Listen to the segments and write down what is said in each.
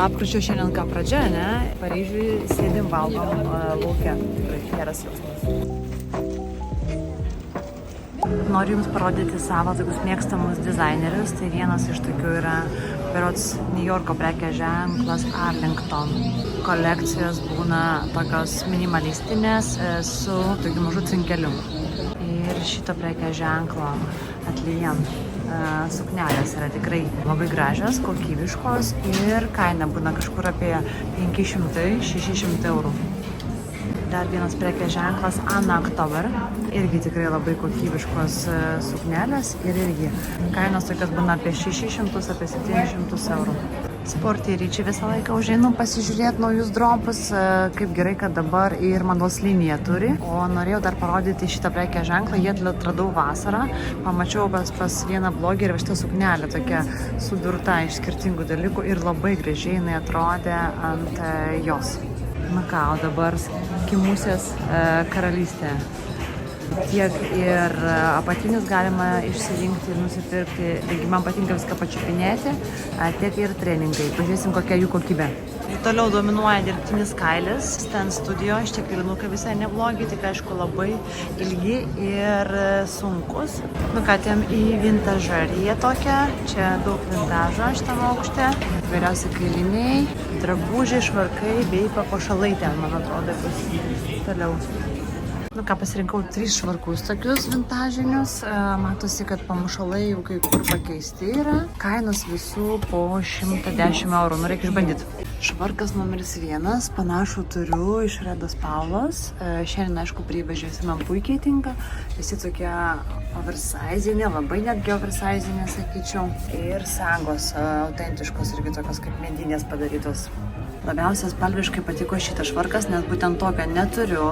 Lapkričio šiandien ką pradžia, ne? Paryžiui sėdim, valgom lauke. Tikrai geras jausmas. Noriu Jums parodyti savo tokius mėgstamus dizainerius. Tai vienas iš tokių yra berods New Yorko prekės ženklas Arlington. Kolekcijos būna tokios minimalistinės su tokiu mažu cinkeliu. Ir šito prekės ženklo atlyjam suknelės yra tikrai labai gražios, kokybiškos ir kaina būna kažkur apie 500-600 eurų. Dar vienas prekės ženklas Anna Oktober, irgi tikrai labai kokybiškos suknelės ir irgi kainos tokios būna apie 600, apie 700 eurų. Sportį ryčiai visą laiką užeinu pasižiūrėti naujus dropus, kaip gerai, kad dabar ir mados linija turi. O norėjau dar parodyti šitą prekės ženklą, jį atradau vasarą, pamačiau pas vieną blogerį šitą suknelę, tokia sudurta iš skirtingų dalykų ir labai gražiai jinai atrodė ant jos. Na ką, o dabar Kimusės karalystė. Tiek ir apatinius galima išsirinkti ir nusipirkti, taigi man patinka viską pačiupinėti, tiek ir treningai. Pažiūrėsim, kokia jų kokybė. Toliau dominuoja dirbtinis kailis, Stan Studio, šitie kailinukai visai neblogi, tik aišku labai ilgi ir sunkus. Nukatėm į vintažariją tokią, čia daug vintažo šitam aukšte, vairiausi kailiniai, drabužiai, švarkai bei papuošalai ten, man atrodo, bus toliau. Nu ką, pasirinkau 3 švarkus tokius vintažinius, matosi, kad pamušalai jau kai kur pakeisti yra, kainos visų po 110 eurų, nu reikia išbandyti. Švarkas numeris 1, panašų turiu iš Redos Paulos, šiandien aišku privežėsi, man puikiai tinka, visi tokie oversizinė, labai netgi oversizinė, sakyčiau, ir sagos autentiškos irgi tokios kaip medinės padarytos. Labiausiai spalviškai patiko šitas švarkas, nes būtent tokio neturiu.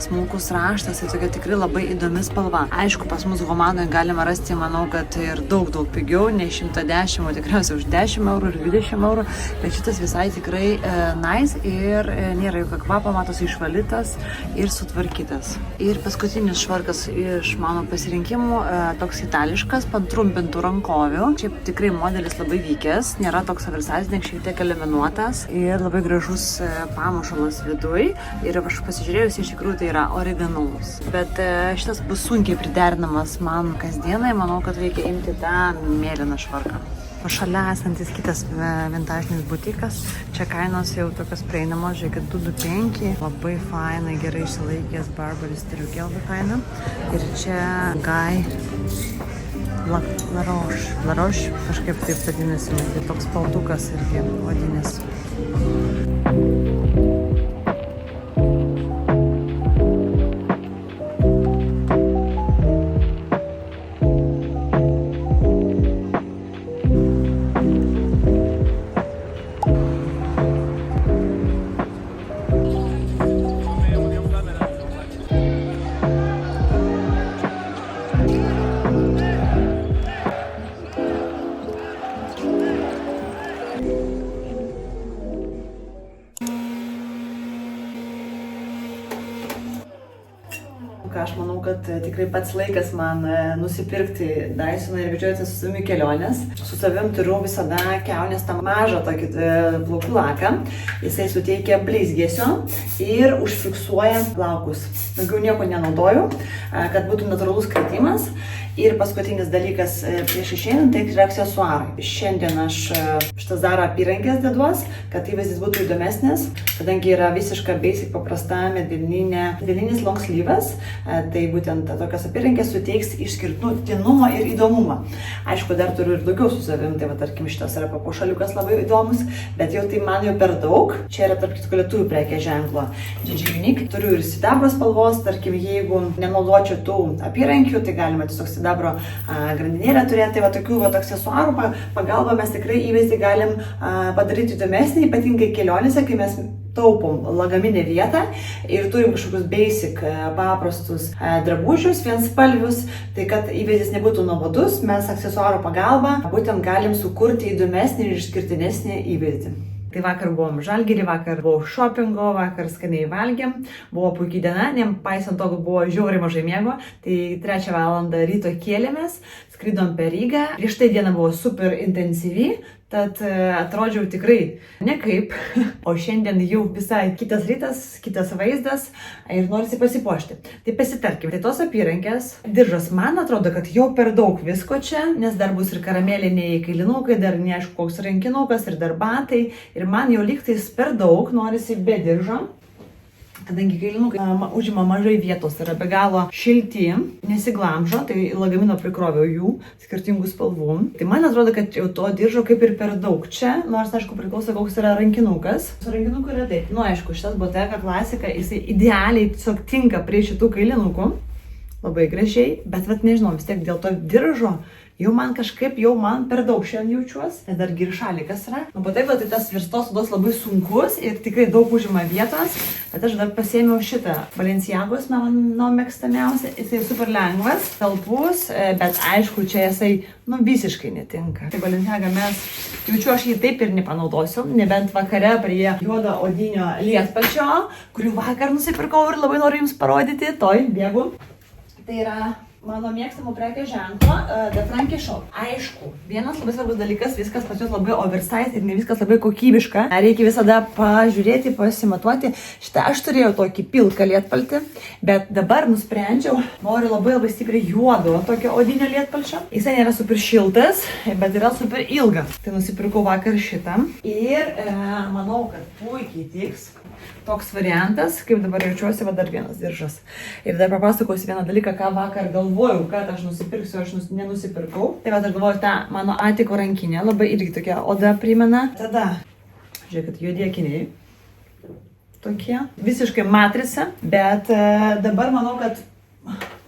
Smulkus raštas ir tokia tikrai labai įdomi spalva. Aišku, pas mus Homanoje galima rasti, manau, kad ir daug pigiau, nei 110, o tikriausiai už 10 eurų ir 20 eurų. Bet šitas visai tikrai nice ir nėra jokio kvapo, matosi išvalytas ir sutvarkytas. Ir paskutinis švarkas iš mano pasirinkimų, toks itališkas, pantrumpintų rankovių. Šiaip tikrai modelis labai vykęs, nėra toks oversizinis, šiek tiek eliminuotas. Ir labai gražus pamušalas viduj ir aš pasižiūrėjus, iš tikrųjų tai yra originalus. Bet šitas bus sunkiai priderinamas man kasdienai, manau, kad reikia imti tą mėlyną švarką. O šalia esantis kitas vintažinis butikas, čia kainos jau tokios prieinamos, žiūrėkit, 225, labai fainai, gerai išsilaikęs Burberry stiliukė, labai faina. Ir čia Guy Laroche, kažkaip taip vadinasi, tai toks paltukas irgi odinis. Aš manau, kad tikrai pats laikas man nusipirkti Dysoną ir vedžioti su savimi kelionės. Su savim turiu visada kiaunės tą mažą tokį plaukų laką. Jisai suteikia blizgesio ir užfiksuoja plaukus. Daugiau nieko nenaudoju, kad būtų natūralus kritimas. Ir paskutinis dalykas prieš išeinant, tai yra aksesuarai. Šiandien aš šitas Zara apyrankės deduos, kad įvaizdis būtų įdomesnis, kadangi yra visiška basic paprasta medvilninis long sleeves, tai būtent tokios apyrankės suteiks išskirtinumo ir įdomumą. Aišku, dar turiu ir daugiau su savim, tai va, tarkim, šitas yra papuošaliukas labai įdomus, bet jau tai man jau per daug. Čia yra tarp kitko lietuvių prekės ženklo GG Unique. Turiu ir sidabro spalvos, tarkim, jeigu nenaudočiau tų apyrankių, tai galima tiesiog sidabro grandinėlę turėti. Tai va, tokių aksesuarų pagalba mes tikrai įvaizdį galim padaryti įdomesnį, ypatingai kelionėse, kai mes taupom lagaminę vietą ir turim kažkokius basic paprastus drabužius, vienspalvius, tai kad įvaizdis nebūtų nuobodus, mes aksesuarų pagalba būtent galim sukurti įdomesnį ir išskirtinesnį įvaizdį. Tai vakar buvom Žalgiry, vakar buvau šopingo, vakar skaniai valgėm, buvo puikiai diena, nepaisant to, kad buvo žiauriai mažai miego, tai 3 valandą ryto kėlėmės, skridom per Rygą. Prieš tai diena buvo super intensyvi, Tad atrodžiau tikrai nekaip, o šiandien jau visai kitas rytas, kitas vaizdas ir norisi pasipuošti. Tai pasitarkim, tai tos apyrankės, diržas, man atrodo, kad jau per daug visko čia, nes dar bus ir karameliniai kailinukai, dar neaišku koks rankinukas ir dar batai. Ir man jau lygtais per daug norisi be diržo. Kadangi kailinukai užima mažai vietos, yra be galo šilti, nesiglamžo, tai lagamino prikroviau jų skirtingų spalvų. Tai man atrodo, kad jau to diržo kaip ir per daug čia, nors aišku priklauso koks yra rankinukas. Su rankinuku yra taip. Nu aišku, šitas Bottega klasika, jisai idealiai tiesiog tinka prie šitų kailinukų. Labai gražiai, bet nežinau, vis tiek dėl to diržo jau man kažkaip, per daug šiandien jaučiuosi. Ir dargi ir šalikas yra. Nu, Bottega tai tas virstos odos labai sunkus ir tikrai daug užima vietos. Bet aš dar pasiėmiau šitą Balenciagos, mano mėgstamiausia. Jisai super lengvas, talpus, bet aišku, čia jisai, visiškai netinka. Tai Balenciaga jaučiu, aš jį taip ir nepanaudosiu, nebent vakare prie juodo odinio lietpalčio, kurį vakar nusipirkau ir labai noriu jums parodyti, bėgu. Tai yra mano mėgstamų prekės ženklo, The Frankie Shop. Aišku, vienas labai svarbus dalykas, viskas pas juos labai oversize ir ne viskas labai kokybiška. Reikia visada pažiūrėti, pasimatuoti. Šitą aš turėjau tokį pilką lietpaltį, bet dabar nusprendžiau, noriu labai stipriai juodo tokio odinio lietpalčio. Jisai nėra super šiltas, bet yra super ilgas. Tai nusipirkau vakar šitą ir manau, kad puikiai tiks. Toks variantas, kaip dabar jaučiuosi, dar vienas diržas. Ir dar papasakosiu vieną dalyką, ką vakar galvojau, kad aš nusipirksiu, aš nenusipirkau. Tai aš galvoju, tą mano Atiko rankinę, labai irgi tokia oda primena. Tada, žiūrėkit, juodi akiniai. Tokie. Visiškai matrica, bet dabar manau, kad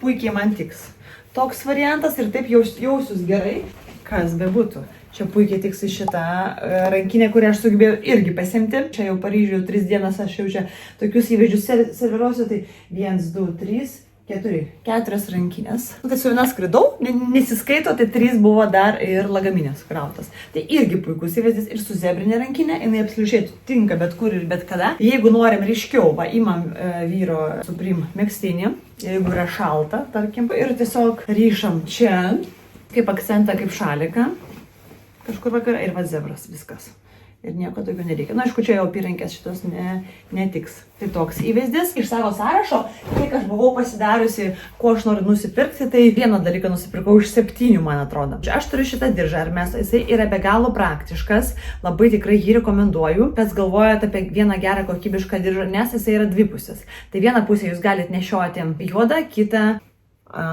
puikiai man tiks. Toks variantas ir taip jausius gerai, kas bebūtų. Čia puikiai tiks į šitą rankinę, kurią aš sugebėjau irgi pasimti. Čia jau Paryžiuje 3 dienas aš jau čia tokius įvaizdžius serviruosiu, tai 1, 2, 3, 4 rankinės. Tai su viena skridau, nesiskaito, tai 3 buvo dar ir lagaminės krautas. Tai irgi puikus įvaizdis ir su zebrinė rankinė, jinai absoliučiai tinka bet kur ir bet kada. Jeigu norim ryškiau, imam vyro Supreme megztinį, jeigu yra šalta, tarkim, ir tiesiog ryšam čia, kaip akcentą, kaip šaliką. Kažkur vakar ir zebras, viskas. Ir nieko daugiau nereikia. Na, aišku, čia jau apyrankės šitos netiks. Tai toks įvaizdis. Iš savo sąrašo, kiek aš buvau pasidariusi, ko aš noriu nusipirkti, tai vieną dalyką nusipirkau iš 7, man atrodo. Aš turiu šitą diržą, jisai yra be galo praktiškas, labai tikrai jį rekomenduoju, bet galvojate apie vieną gerą kokybišką diržą, nes jisai yra dvipusės. Tai vieną pusę jūs galite nešioti juodą, kitą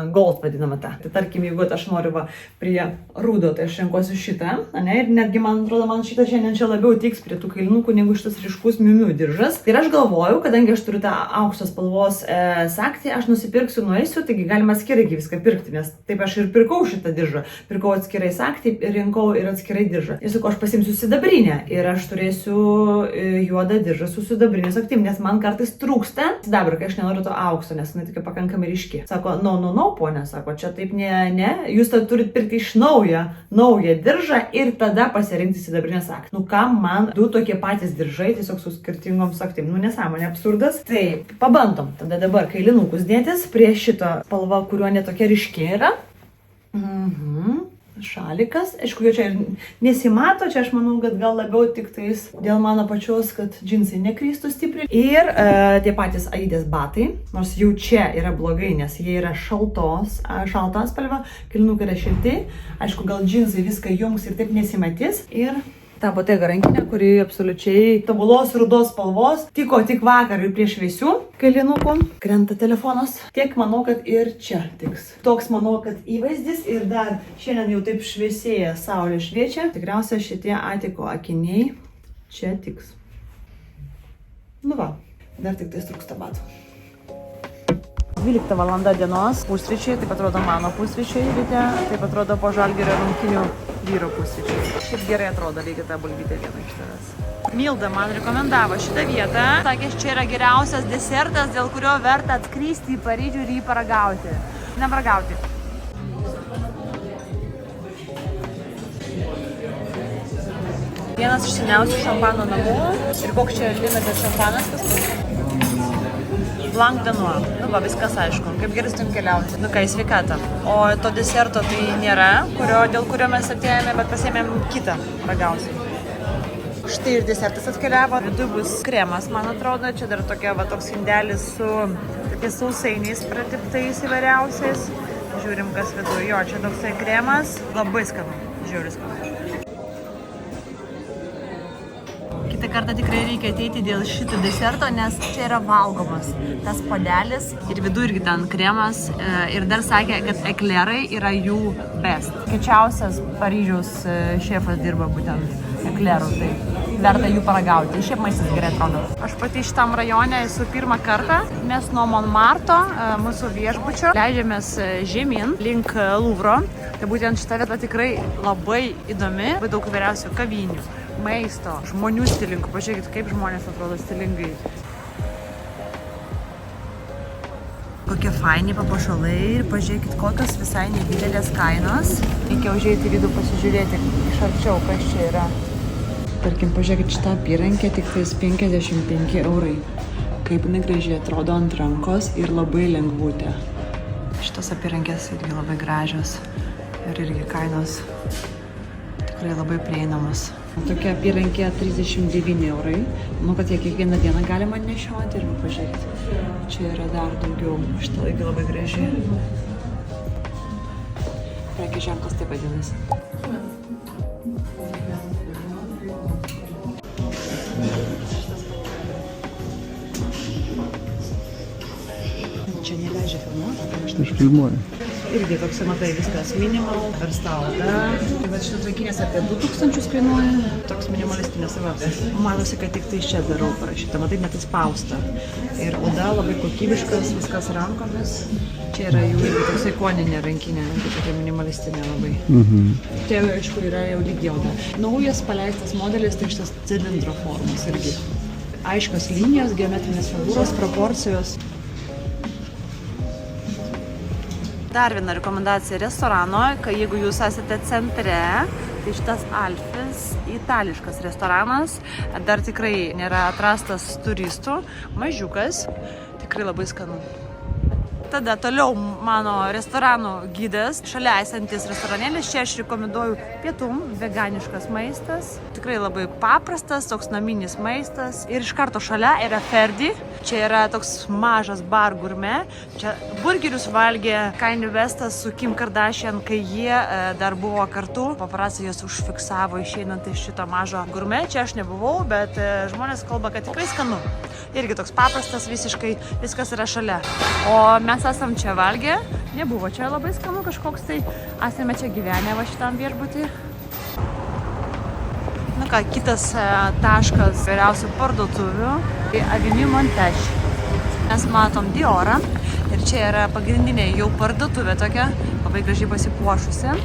gold vadinama ta. Tai tarkim, jeigu aš noriu prie rudo, tai aš renkuosiu šitą, ir netgi man atrodo, man šitas šiandien čia labiau tiks prie tų kailinukų negu šitas ryškus miumių diržas. Ir aš galvoju, kadangi aš turiu tą aukštos spalvos sagtį, aš nusipirksiu, nueisiu, taigi galima atskirai viską pirkti, nes taip aš ir pirkau šitą diržą. Pirkau atskirai sagtį, rinkau ir atskirai diržą. Ir sakau, aš pasimsiu sidabrinę ir aš turėsiu juodą diržą su sidabrinė sagtim, nes man kartais trūksta sidabro, kai aš nenoriu to aukso, nes jinai tokia pakankamai ryški. Sako, ponė, sako, čia taip ne, jūs turit pirkti iš naują diržą ir tada pasirinkti sidabrinę sagtį. Nu kam man 2 tokie patys diržai, tiesiog su skirtingom sagtim, nesąmonė, absurdas. Taip, pabandom tada dabar kailinukus dėtis prie šito spalva, kuriuo netokia ryški yra. Šalikas, aišku, jo čia ir nesimato, čia aš manau, kad gal labiau tik tais dėl mano pačios, kad džinsai nekristų stipriai. Ir tie patys Aidės batai, nors jau čia yra blogai, nes jie yra šalta spalva, kailinukai yra šilti, aišku, gal džinsai viską jungs ir taip nesimatys. Ir ta Bottega rankinė, kuri absoliučiai tobulos rudos spalvos, tiko tik vakar ir prie šviesių kailinukų. Krenta telefonas. Tiek manau, kad ir čia tiks. Toks manau, kad įvaizdis ir dar šiandien jau taip šviesėja, saulė šviečia. Tikriausiai šitie Atiko akiniai čia tiks. Nu va, dar tik tais trūksta batų. 12 valanda dienos, pusryčiai, taip atrodo mano pusryčiai ryte, taip atrodo po Žalgirio rungtynių vyro pusryčiai. Šiaip gerai atrodo, reikia tą bulvytę vieną iš tavęs. Milda man rekomendavo šitą vietą. Sakė, čia yra geriausias desertas, dėl kurio verta atskristi į Paryžių ir jį paragauti. Neparagauti. Vienas iš seniausių šampano namų. Ir koks čia limitas šampanas pas mus? Blanc de Noir. Nu va, viskas aišku, kaip gerai su tim keliauti. Nu ką, į sveikatą. O to deserto tai nėra, dėl kurio mes atėjome, bet pasiėmėm kitą ragausiai. Štai ir desertas atkeliavo. Viduje bus kremas, man atrodo. Čia dar toks indelis su tokiais sausainiais pratiptais įvairiausiais. Žiūrim, kas viduje. Jo, čia toksai kremas. Labai skanu. Žiūri skanu. Kitą kartą tikrai reikia ateiti dėl šito deserto, nes čia yra valgomas tas puodelis ir viduje irgi ten kremas ir dar sakė, kad eklerai yra jų best. Kečiausias Paryžiaus šefas dirba būtent eklerų, tai verta jų paragauti. Šiaip maistas gerai atrodo. Aš pati šitam rajone esu pirmą kartą. Mes nuo Montmarto, mūsų viešbučio, leidžiamės žemyn link Louvro. Tai būtent šita vieta tikrai labai įdomi, labai daug įvairiausių kavinių, maisto, žmonių stilingų. Pažiūrėkit, kaip žmonės atrodo stilingai. Kokie faini papuošalai ir pažiūrėkit, kokios visai nedidelės kainos. Reikia užeiti į vidų pasižiūrėti iš arčiau, kas čia yra. Tarkim, pažiūrėkit, šitą apyrankę tik tais 55 eurai. Kaip jinai gražiai atrodo ant rankos ir labai lengvutė. Šitos apyrankės irgi labai gražios ir irgi kainos tikrai labai prieinamos. Tokia apyrankė 39 eurai. Manau, kad jie kiekvieną dieną galima nešioti ir pažiūrėkit. Čia yra dar daugiau. Šitą irgi labai graži. Prekės ženklas taip vadinasi. Čia neleidžia filmuoti. Aš filmuoju. Irgi toks, matai, viskas minimal, verstauta. Tai va šitas vaikinės apie 2000 kainuoja. Toks minimalistinės savas. Matosi, kad tik tai čia darau parašyta. Matai, net įspausta. Ir oda labai kokybiškas, viskas rankomis. Čia yra jų irgi toks ikoninė rankinė, tokia minimalistinė labai. Tai aišku yra jau lygi oda. Naujas paleistas modelis, tai šitas cilindro formos irgi. Aiškios linijos, geometrinės figūros, proporcijos. Dar viena rekomendacija restorano, kai jeigu jūs esate centre, tai šitas Alfis, itališkas restoranas, dar tikrai nėra atrastas turistų, mažiukas, tikrai labai skanu. Tada toliau mano restoranų gidas, šalia esantis restoranėlis, čia aš rekomenduoju pietum, veganiškas maistas, tikrai labai paprastas, toks naminis maistas ir iš karto šalia yra Ferdi, čia yra toks mažas bar gurme, čia burgerius valgė Kanye Westas su Kim Kardashian, kai jie dar buvo kartu, paparazzi juos užfiksavo išeinant iš šito mažo gurme, čia aš nebuvau, bet žmonės kalba, kad tikrai skanu, irgi toks paprastas visiškai, viskas yra šalia, o mes esam čia valgę, nebuvo čia labai skanu kažkoks, tai esame čia gyvenę va šitam viešbutį. Nu ką, kitas taškas vyriausių parduotuvių, tai Avenue Montesh. Mes matom Diorą ir čia yra pagrindinė jau parduotuvė tokia, labai gražiai pasipuošusi,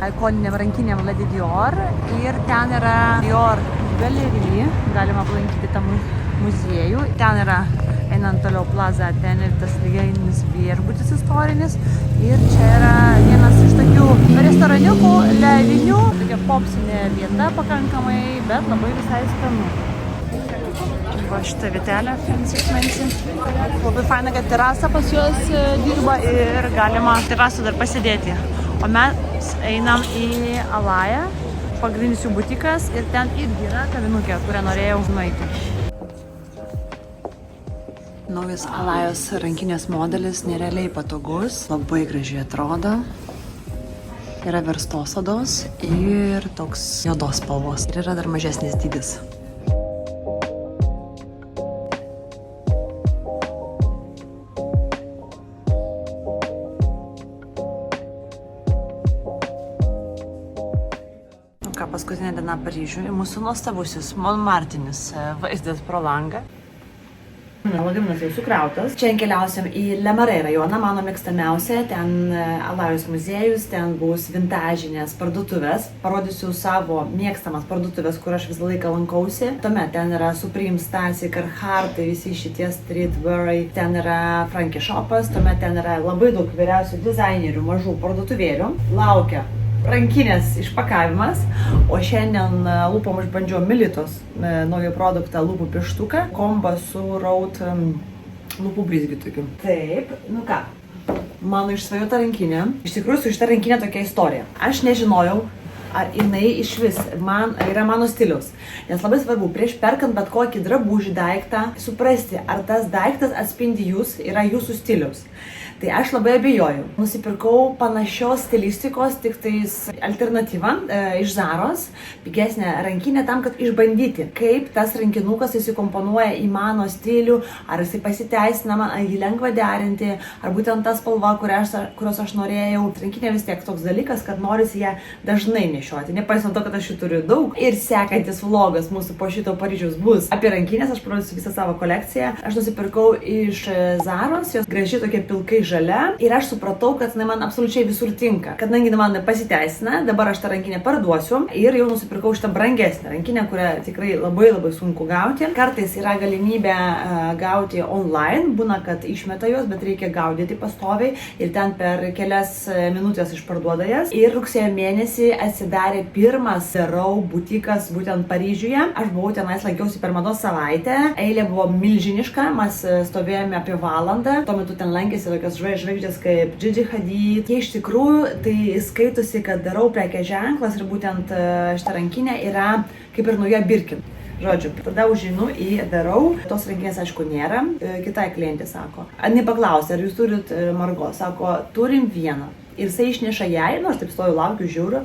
ikoniniam rankiniam Lady Dior ir ten yra Dior galerija, galima aplankyti tą muziejų, ten yra einant toliau plaza, ten ir tas lygiainis viešbutis istorinis ir čia yra vienas iš tokių restoraniukų, leidinių, tokia popsinė vieta pakankamai, bet labai visai skanu. Va šitą vietelę, fancy. Labai faina, kad terasa pas juos dirba ir galima terasų dar pasidėti. O mes einam į Alają, pagrindinis jų butikas ir ten irgi yra kavinukė, kurią norėjau nueiti. Naujas Alajos rankinės modelis nerealiai patogus, labai gražiai atrodo. Yra verstos odos ir toks juodos spalvos. Ir yra dar mažesnis dydis. Paskutinė diena Paryžiuje, mūsų nuostabusis Montmartinis vaizdas pro langą. Lagaminas jau sukrautas. Čia keliausim į Le Marais rajoną, mano mėgstamiausia. Ten Alajos muziejus, ten bus vintažinės parduotuvės. Parodysiu savo mėgstamas parduotuvės, kur aš visą laiką lankausi. Tuomet ten yra Supreme, Stasi, Carhartt, visi šitie streetwearai. Ten yra Frankie Shopas, tuomet ten yra labai daug vyriausių dizainerių, mažų parduotuvėlių. Laukia rankinės išpakavimas, o šiandien lūpom išbandžiau Militos naują produktą lūpų pieštuką, komba su Raut lūpų blizgytokių. Taip, nu ką, mano išsvajota rankinė. Iš tikrųjų, su šita rankinė tokia istorija. Aš nežinojau, ar jinai iš vis yra mano stiliaus. Nes labai svarbu, prieš perkant bet kokį drabužį daiktą, suprasti, ar tas daiktas atspindi jūs, yra jūsų stiliaus. Tai aš labai abejoju. Nusipirkau panašios stilistikos, tik tais alternatyvą iš Zaros, pigesnę rankinę tam, kad išbandyti, kaip tas rankinukas įsikomponuoja į mano stilių, ar jisai pasiteisina, ar jį lengva derinti, ar būtent ta spalva, kurios aš norėjau. Rankinė vis tiek toks dalykas, kad norisi ją dažnai nešioti. Nepaisant to, kad aš jų turiu daug. Ir sekantis vlogas mūsų po šito Paryžiaus bus apie rankinės, aš parodysiu visą savo kolekciją. Aš nusipirkau iš Zaros, jos graži tokia pilkai žalia ir aš supratau, kad jinai man absoliučiai visur tinka. Kadangi man pasiteisina, dabar aš tą rankinę parduosiu ir jau nusipirkau šitą brangesnę rankinę, kurią tikrai labai sunku gauti. Kartais yra galimybė gauti online, būna, kad išmeta jos, bet reikia gaudyti pastoviai ir ten per kelias minutės išparduoda jas. Ir rugsėjo mėnesį atsidarė pirmas Darau butikas būtent Paryžiuje. Aš buvau tenais, lankiausi per mados savaitę. Eilė buvo milžiniška, mes stovėjome apie valandą. Tuo metu ten lankėsi tokios žvaigždės kaip Gigi Hadid. Jie iš tikrųjų tai skaitosi, kad Darau prekės ženklas ir būtent šita rankinė yra kaip ir nauja Birkin. Žodžiu, tada užeinu į Darau, tos rankinės aišku nėra, kitai klientė sako. Jinai paklausė, ar jūs turit Margo, sako, turim vieną. Ir jisai išneša jai, nors taip stoju, laukiu, žiūriu.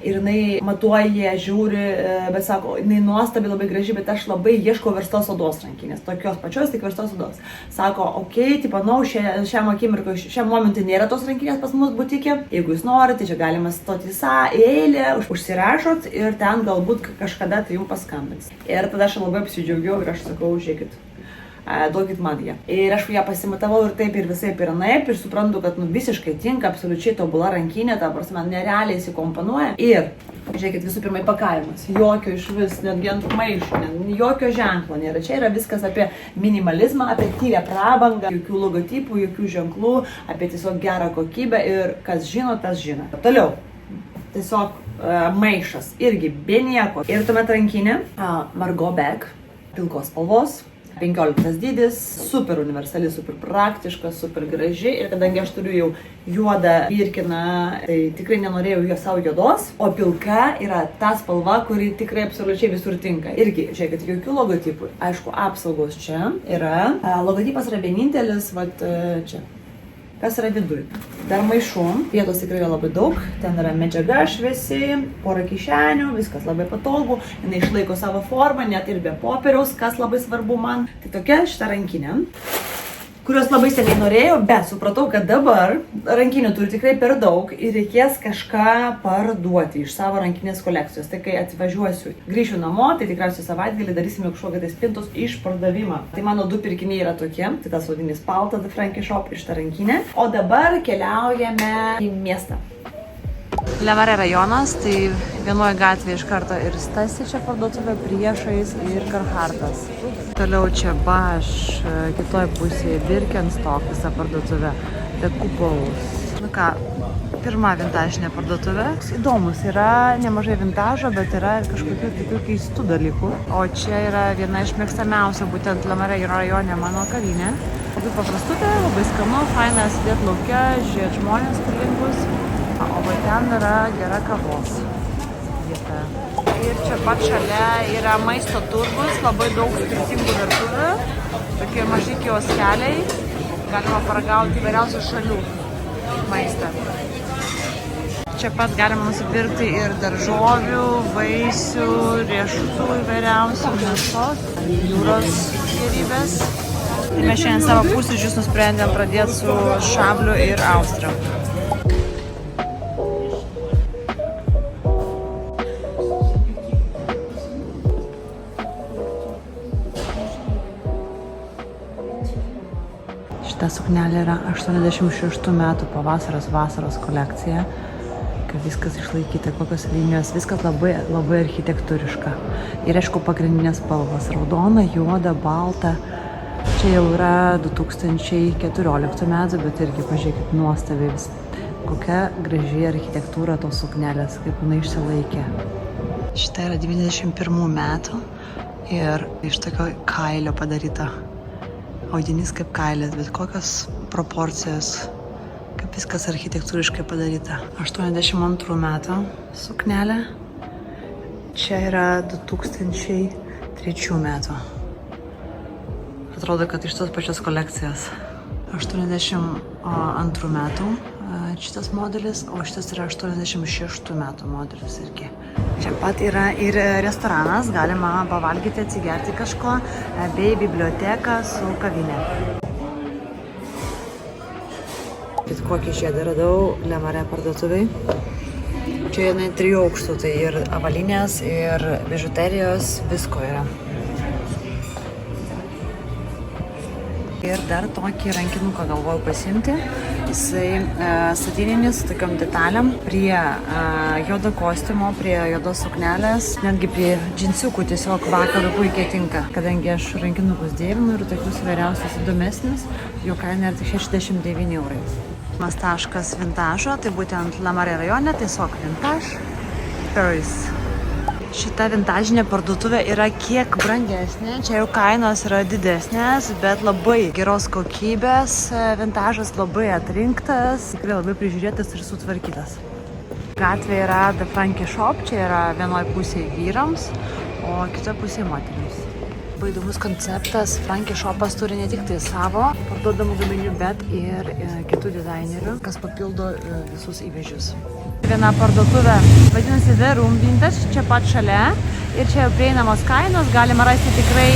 Ir jinai matuoja, žiūri, bet sako, jinai nuostabi, labai graži, bet aš labai ieškau verstos odos rankinės. Tokios pačios, tik verstos odos. Sako, okei, tai manau, šiam akimirkai, šiam momentui nėra tos rankinės pas mus butikė. Jeigu jūs norite, čia galima stoti į eilę, užsirašot ir ten galbūt kažkada tai jums paskambins. Ir tada aš labai apsidžiaugiau ir aš sakau, žiūrėkit. Duokit man ją. Ir aš ją pasimatavau ir taip ir visai ir naip ir suprantu, kad visiškai tinka, absoliučiai tobula rankinė, ta prasme, nerealiai įsikomponuoja. Ir, žiūrėkit, visų pirma įpakavimas. Jokio iš vis, netgi ant maišų, jokio ženklo nėra. Čia yra viskas apie minimalizmą, apie tylią prabangą, jokių logotipų, jokių ženklų, apie tiesiog gerą kokybę ir kas žino, tas žino. Toliau, tiesiog maišas, irgi be nieko. Ir tuomet rankinė Margo Bag, pilkos spalvos. 15 dydis, super universali, super praktiška, super graži ir kadangi aš turiu jau juodą Birkiną, tai tikrai nenorėjau jo savo juodos, o pilka yra ta spalva, kuri tikrai absoliučiai visur tinka. Irgi, žiūrėkit, jokių logotipų. Aišku, apsaugos čia yra. Logotipas yra vienintelis, čia. Kas yra viduj? Dar maišų, vietos tikrai yra labai daug, ten yra medžiaga šviesi, pora kišenių, viskas labai patogu, jinai išlaiko savo formą, net ir be popieriaus, kas labai svarbu man. Tai tokia šita rankinė, kurios labai seniai norėjau, bet supratau, kad dabar rankinių turiu tikrai per daug ir reikės kažką parduoti iš savo rankinės kolekcijos. Tai kai atvažiuosiu, grįšiu namo, tai tikriausiai savaitgalį darysime kažkokią tai spintos išpardavimą. Tai mano du pirkiniai yra tokie, tai tas vadinis paltas The Frankie Shop ir šita rankinė. O dabar keliaujame į miestą. Levarė rajonas, tai vienoje gatvėje iš karto ir Stasi čia parduotuvė, priešais ir Carhartas. Toliau čia Baš, kitoje pusėje Birkenstock visa parduotuvė, The Couples. Nu ką, pirma vintažinė parduotuvė. Įdomus, yra nemažai vintažo, bet yra ir kažkokių tokių keistų dalykų. O čia yra viena iš mėgstamiausių, būtent Levarė rajone mano kavinė. Labai paprastutė, labai skanu, faina sėdėti lauke, žiūrėti žmonės turlingus. O va ten yra gera kavos vieta. Ir čia pat šalia yra maisto turgus, labai daug skirtingų virtuvių, tokie maži kioskeliai, galima paragauti įvairiausių šalių maistą. Čia pat galima nusipirkti ir daržovių, vaisių, riešutų įvairiausių, mėsos, jūros gėrybės. Tai mes šiandien savo pusryčius nusprendėm pradėti su šabliu ir austra. Šita suknelė yra 86 metų pavasaros-vasaros kolekcija, kad viskas išlaikyta, kokios linijos, viskas labai architektūriška. Ir aišku, pagrindinės spalvos - raudona, juoda, balta. Čia jau yra 2014 metų, bet irgi pažiūrėkit nuostabiai vis. Kokia graži architektūra tos suknelės, kaip jinai išsilaikė. Šita yra 91 metų ir iš tokio kailio padaryta. Audinys kaip kailis, bet kokios proporcijos, kaip viskas architektūriškai padaryta. 82 metų suknelė. Čia yra 2003 metų. Atrodo, kad iš tos pačios kolekcijos. 82 metų šitas modelis, o šitas yra 86 metų modelis irgi. Čia pat yra ir restoranas, galima pavalgyti, atsigerti kažko, bei biblioteka su kavinė. Bet kokį žiedą radau Le Marais parduotuviai. Čia jinai 3 aukštų, tai ir avalinės, ir bižuterijos, visko yra. Ir dar tokį rankinuką galvoju pasimti. Jisai satininis su tokiom detalėm prie juodo kostiumo, prie juodos suknelės, netgi prie džinsiukų tiesiog vakarui puikiai tinka. Kadangi aš rankinukus dėvinu ir tokius įvairiausius įdomesnis, jo kaina yra tik 69 eurai. Taškas vintažo, tai būtent Le Marais rajone, tiesiog vintage Paris. Šita vintažinė parduotuvė yra kiek brangesnė, čia jau kainos yra didesnės, bet labai geros kokybės, vintažas labai atrinktas, tikrai labai prižiūrėtas ir sutvarkytas. Gatvė yra The Frankie Shop, čia yra vienoje pusėje vyrams, o kitoje pusėje moterims. Labai įdomus konceptas, Frankie Shopas turi ne tik tai savo parduodamų gaminių, bet ir kitų dizainerių, kas papildo visus įvežius. Viena parduotuvė vadinasi The Room Vintage, čia pat šalia ir čia prieinamos kainos, galima rasti tikrai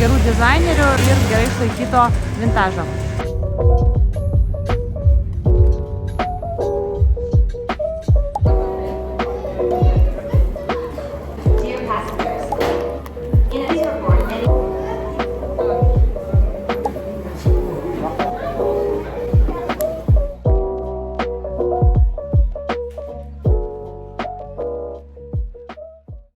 gerų dizainerių ir gerai išlaikyto vintažo.